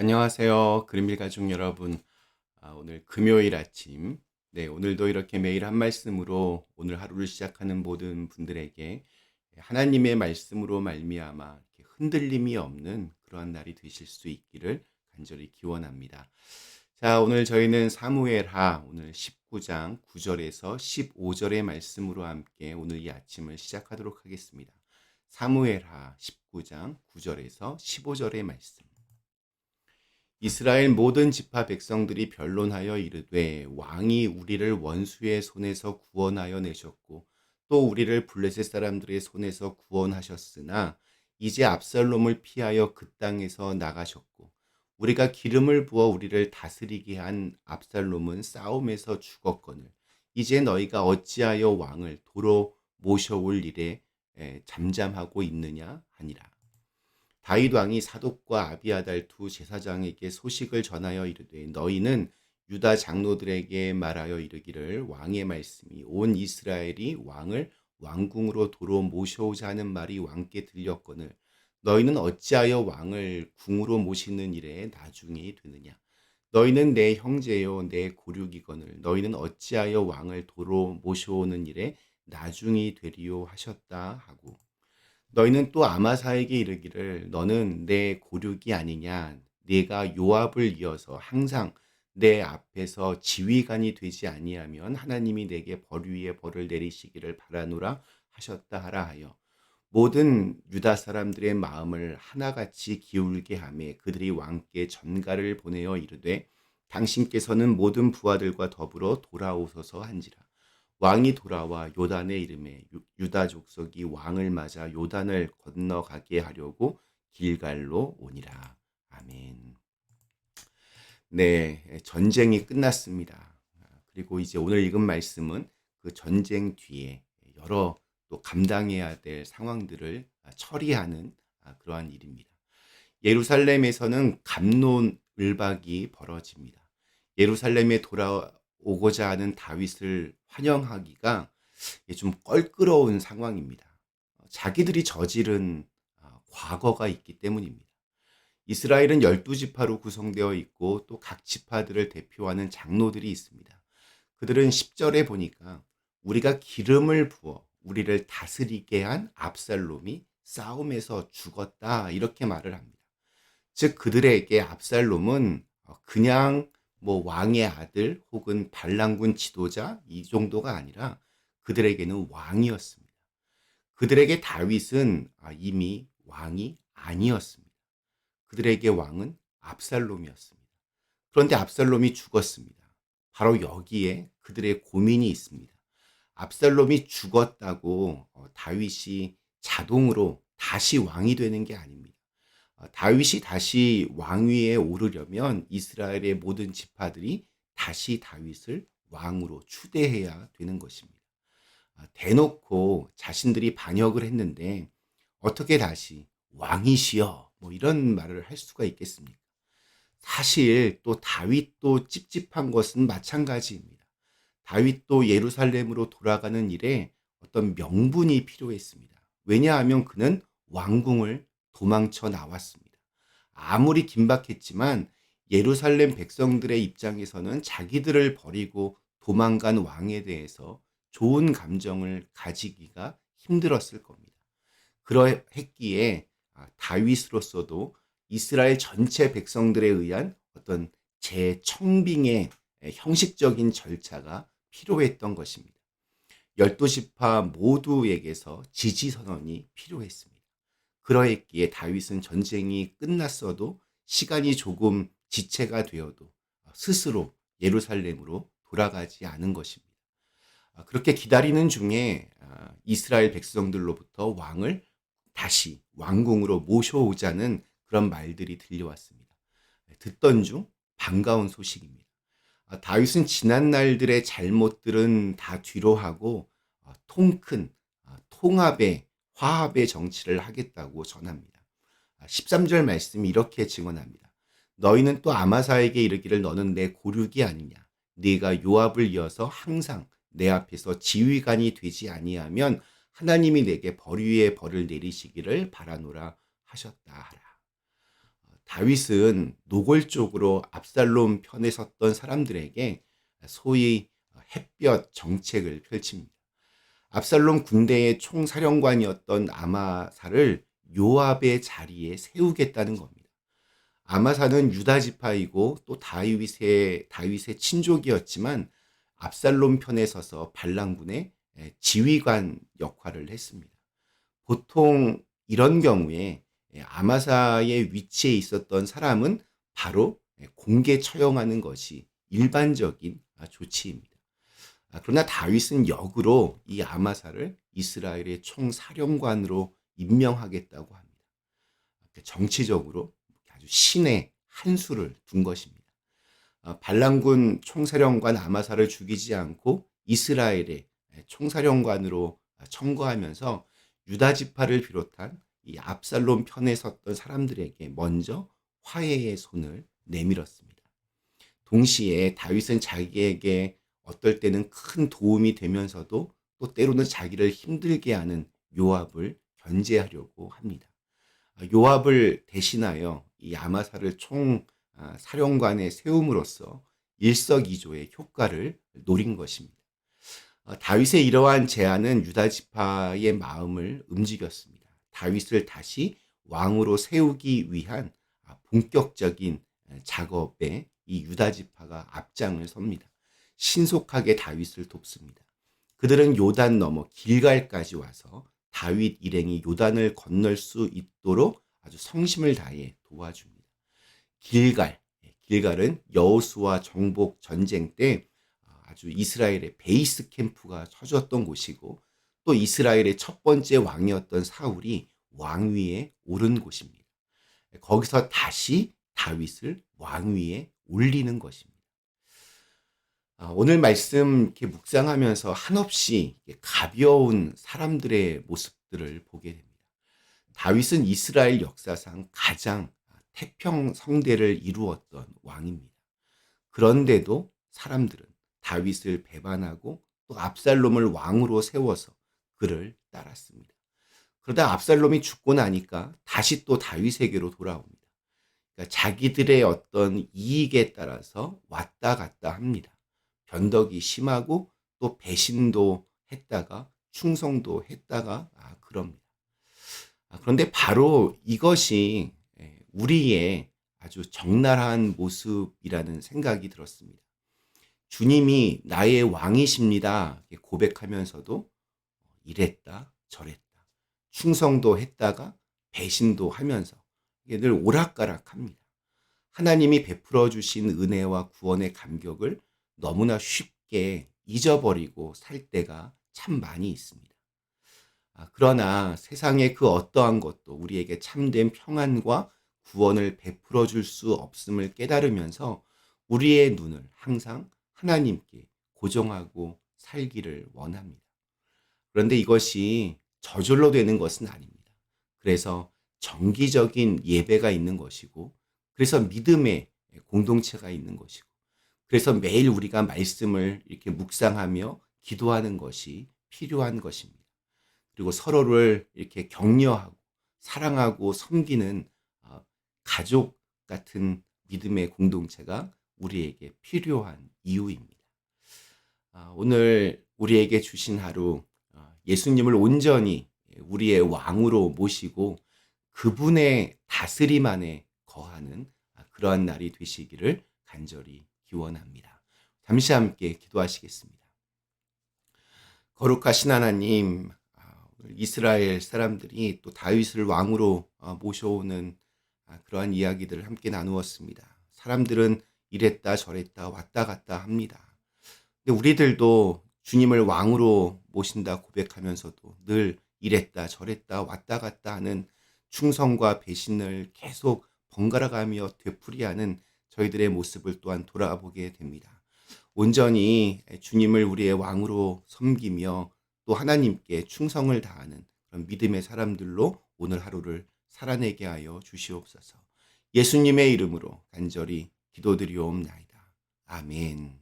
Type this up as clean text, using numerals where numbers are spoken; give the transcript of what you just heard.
안녕하세요. 그린빌 가족 여러분. 오늘 금요일 아침. 네, 오늘도 이렇게 매일 한 말씀으로 오늘 하루를 시작하는 모든 분들에게 하나님의 말씀으로 말미암아 이렇게 흔들림이 없는 그러한 날이 되실 수 있기를 간절히 기원합니다. 자, 오늘 저희는 사무엘하 오늘 19장 9절에서 15절의 말씀으로 함께 오늘 이 아침을 시작하도록 하겠습니다. 사무엘하 19장 9절에서 15절의 말씀. 이스라엘 모든 지파 백성들이 변론하여 이르되 왕이 우리를 원수의 손에서 구원하여 내셨고 또 우리를 블레셋 사람들의 손에서 구원하셨으나 이제 압살롬을 피하여 그 땅에서 나가셨고 우리가 기름을 부어 우리를 다스리게 한 압살롬은 싸움에서 죽었거늘 이제 너희가 어찌하여 왕을 도로 모셔올 일에 잠잠하고 있느냐 하니라. 다윗 왕이 사독과 아비아달 두 제사장에게 소식을 전하여 이르되 너희는 유다 장로들에게 말하여 이르기를 왕의 말씀이 온 이스라엘이 왕을 왕궁으로 도로 모셔오자 하는 말이 왕께 들렸거늘 너희는 어찌하여 왕을 궁으로 모시는 일에 나중이 되느냐. 너희는 내 형제요 내 고륙이거늘 너희는 어찌하여 왕을 도로 모셔오는 일에 나중이 되리요 하셨다 하고, 너희는 또 아마사에게 이르기를 너는 내 고륙이 아니냐. 네가 요압을 이어서 항상 내 앞에서 지휘관이 되지 아니하면 하나님이 내게 벌 위에 벌을 내리시기를 바라노라 하셨다 하라 하여 모든 유다 사람들의 마음을 하나같이 기울게 하매 그들이 왕께 전가를 보내어 이르되 당신께서는 모든 부하들과 더불어 돌아오소서 한지라. 왕이 돌아와 요단의 이름에 유다 족속이 왕을 맞아 요단을 건너가게 하려고 길갈로 오니라. 아멘. 네, 전쟁이 끝났습니다. 그리고 이제 오늘 읽은 말씀은 그 전쟁 뒤에 여러 또 감당해야 될 상황들을 처리하는 그러한 일입니다. 예루살렘에서는 갑론을박이 벌어집니다. 예루살렘에 돌아오고자 하는 다윗을 환영하기가 좀 껄끄러운 상황입니다. 자기들이 저지른 과거가 있기 때문입니다. 이스라엘은 12지파로 구성되어 있고 또 각 지파들을 대표하는 장로들이 있습니다. 그들은 10절에 보니까 우리가 기름을 부어 우리를 다스리게 한 압살롬이 싸움에서 죽었다 이렇게 말을 합니다. 즉 그들에게 압살롬은 그냥 뭐 왕의 아들 혹은 반란군 지도자 이 정도가 아니라 그들에게는 왕이었습니다. 그들에게 다윗은 이미 왕이 아니었습니다. 그들에게 왕은 압살롬이었습니다. 그런데 압살롬이 죽었습니다. 바로 여기에 그들의 고민이 있습니다. 압살롬이 죽었다고 다윗이 자동으로 다시 왕이 되는 게 아닙니다. 다윗이 다시 왕위에 오르려면 이스라엘의 모든 지파들이 다시 다윗을 왕으로 추대해야 되는 것입니다. 대놓고 자신들이 반역을 했는데 어떻게 다시 왕이시여 뭐 이런 말을 할 수가 있겠습니까? 사실 또 다윗도 찝찝한 것은 마찬가지입니다. 다윗도 예루살렘으로 돌아가는 일에 어떤 명분이 필요했습니다. 왜냐하면 그는 왕궁을 도망쳐 나왔습니다. 아무리 긴박했지만 예루살렘 백성들의 입장에서는 자기들을 버리고 도망간 왕에 대해서 좋은 감정을 가지기가 힘들었을 겁니다. 그러했기에 다윗으로서도 이스라엘 전체 백성들에 의한 어떤 재청빙의 형식적인 절차가 필요했던 것입니다. 12지파 모두에게서 지지 선언이 필요했습니다. 그러했기에 다윗은 전쟁이 끝났어도 시간이 조금 지체가 되어도 스스로 예루살렘으로 돌아가지 않은 것입니다. 그렇게 기다리는 중에 이스라엘 백성들로부터 왕을 다시 왕궁으로 모셔오자는 그런 말들이 들려왔습니다. 듣던 중 반가운 소식입니다. 다윗은 지난 날들의 잘못들은 다 뒤로하고 통큰 통합의 화합의 정치를 하겠다고 전합니다. 13절 말씀이 이렇게 증언합니다. 너희는 또 아마사에게 이르기를 너는 내 고륙이 아니냐. 네가 요압을 이어서 항상 내 앞에서 지휘관이 되지 아니하면 하나님이 내게 벌 위에 벌을 내리시기를 바라노라 하셨다 하라. 다윗은 노골적으로 압살롬 편에 섰던 사람들에게 소위 햇볕 정책을 펼칩니다. 압살롬 군대의 총사령관이었던 아마사를 요압의 자리에 세우겠다는 겁니다. 아마사는 유다 지파이고 또 다윗의 친족이었지만 압살롬 편에 서서 반란군의 지휘관 역할을 했습니다. 보통 이런 경우에 아마사의 위치에 있었던 사람은 바로 공개 처형하는 것이 일반적인 조치입니다. 그러나 다윗은 역으로 이 아마사를 이스라엘의 총사령관으로 임명하겠다고 합니다. 정치적으로 아주 신의 한 수를 둔 것입니다. 반란군 총사령관 아마사를 죽이지 않고 이스라엘의 총사령관으로 청거하면서 유다 지파를 비롯한 이 압살롬 편에 섰던 사람들에게 먼저 화해의 손을 내밀었습니다. 동시에 다윗은 자기에게 어떨 때는 큰 도움이 되면서도 또 때로는 자기를 힘들게 하는 요압을 견제하려고 합니다. 요압을 대신하여 이 아마사를 총 사령관에 세움으로써 일석이조의 효과를 노린 것입니다. 다윗의 이러한 제안은 유다 지파의 마음을 움직였습니다. 다윗을 다시 왕으로 세우기 위한 본격적인 작업에 이 유다 지파가 앞장을 섭니다. 신속하게 다윗을 돕습니다. 그들은 요단 넘어 길갈까지 와서 다윗 일행이 요단을 건널 수 있도록 아주 성심을 다해 도와줍니다. 길갈은 여호수아 정복 전쟁 때 아주 이스라엘의 베이스 캠프가 쳐졌던 곳이고 또 이스라엘의 첫 번째 왕이었던 사울이 왕위에 오른 곳입니다. 거기서 다시 다윗을 왕위에 올리는 것입니다. 오늘 말씀 이렇게 묵상하면서 한없이 가벼운 사람들의 모습들을 보게 됩니다. 다윗은 이스라엘 역사상 가장 태평성대를 이루었던 왕입니다. 그런데도 사람들은 다윗을 배반하고 또 압살롬을 왕으로 세워서 그를 따랐습니다. 그러다 압살롬이 죽고 나니까 다시 또 다윗에게로 돌아옵니다. 그러니까 자기들의 어떤 이익에 따라서 왔다 갔다 합니다. 변덕이 심하고 또 배신도 했다가 충성도 했다가 그럽니다. 그런데 바로 이것이 우리의 아주 적나라한 모습이라는 생각이 들었습니다. 주님이 나의 왕이십니다 고백하면서도 이랬다 저랬다 충성도 했다가 배신도 하면서 늘 오락가락합니다. 하나님이 베풀어 주신 은혜와 구원의 감격을 너무나 쉽게 잊어버리고 살 때가 참 많이 있습니다. 그러나 세상의 그 어떠한 것도 우리에게 참된 평안과 구원을 베풀어 줄 수 없음을 깨달으면서 우리의 눈을 항상 하나님께 고정하고 살기를 원합니다. 그런데 이것이 저절로 되는 것은 아닙니다. 그래서 정기적인 예배가 있는 것이고, 그래서 믿음의 공동체가 있는 것이고, 그래서 매일 우리가 말씀을 이렇게 묵상하며 기도하는 것이 필요한 것입니다. 그리고 서로를 이렇게 격려하고 사랑하고 섬기는 가족 같은 믿음의 공동체가 우리에게 필요한 이유입니다. 오늘 우리에게 주신 하루, 예수님을 온전히 우리의 왕으로 모시고 그분의 다스림 안에 거하는 그러한 날이 되시기를 간절히 기원합니다. 잠시 함께 기도하시겠습니다. 거룩하신 하나님, 이스라엘 사람들이 또 다윗을 왕으로 모셔오는 그러한 이야기들을 함께 나누었습니다. 사람들은 이랬다 저랬다 왔다 갔다 합니다. 근데 우리들도 주님을 왕으로 모신다 고백하면서도 늘 이랬다 저랬다 왔다 갔다 하는 충성과 배신을 계속 번갈아가며 되풀이하는 저희들의 모습을 또한 돌아보게 됩니다. 온전히 주님을 우리의 왕으로 섬기며 또 하나님께 충성을 다하는 그런 믿음의 사람들로 오늘 하루를 살아내게 하여 주시옵소서. 예수님의 이름으로 간절히 기도드리옵나이다. 아멘.